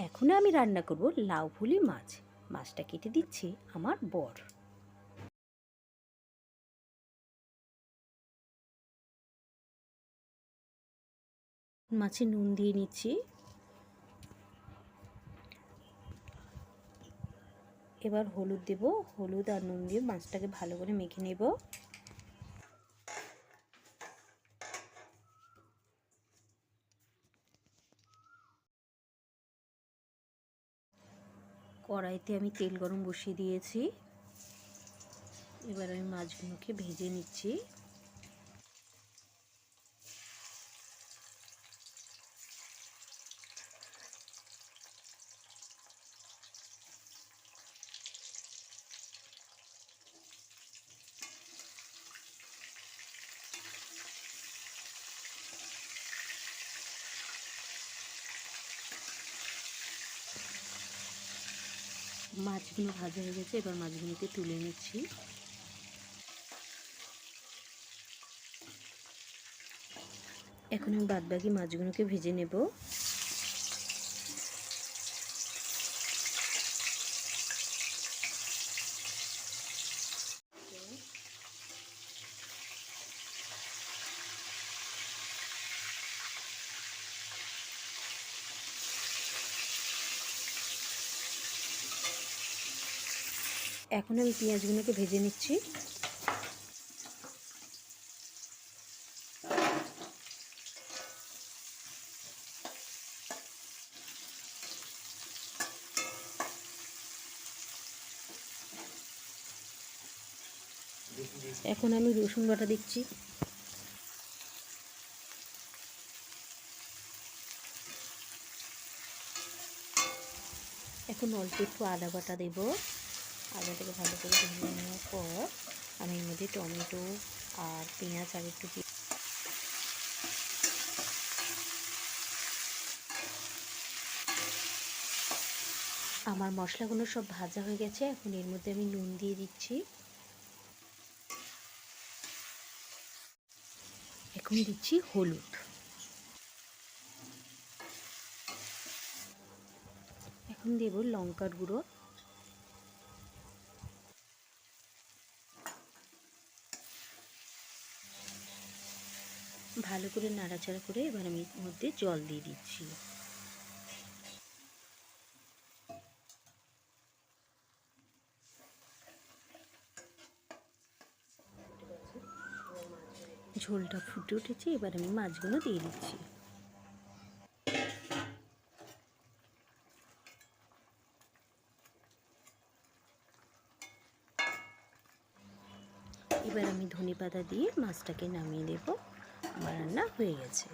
এখন আমি রান্না করব লাউ ফুলি মাছ। মাছটা কেটে দিচ্ছে আমার বর। মাছে নুন দিয়ে নিচ্ছি। এবার হলুদ দেব। হলুদ আর নুন দিয়ে মাছটাকে ভালো করে মেখে নেব। কড়াইতে আমি তেল গরম বসিয়ে দিয়েছি। এবার আমি মাছগুলোকে ভেজে নিচ্ছি। মাছগুলো ভাজা হয়ে গেছে, এবার মাছগুলোকে তুলে নিচ্ছি। এখন আমি বাদবাকি মাছগুলোকে ভেজে নেব। এখন আমি পেঁয়াজগুলোকে ভেজে নিচ্ছি। এখন আমি রসুন বাটা দিচ্ছি। এখন অল্প একটু আদা বাটা দেব। আদাটাকে ভালো করে ভেজে নেওয়ার পর আমি এর মধ্যে টমেটো আর পেঁয়াজ আর একটু আমার মশলাগুলো সব ভাজা হয়ে গেছে। এখন এর মধ্যে আমি নুন দিয়ে দিচ্ছি। এখন দিচ্ছি হলুদ। এখন দেব লঙ্কার গুঁড়ো। ভালো করে নাড়াচাড়া করে এবার আমি এর মধ্যে জল দিয়ে দিচ্ছি। ঝোলটা ফুটে উঠেছে, এবার আমি মাছগুলো দিয়ে দিচ্ছি। এবার আমি ধনেপাতা দিয়ে মাছটাকে নামিয়ে দেব। আমার রান্না হয়ে গেছে।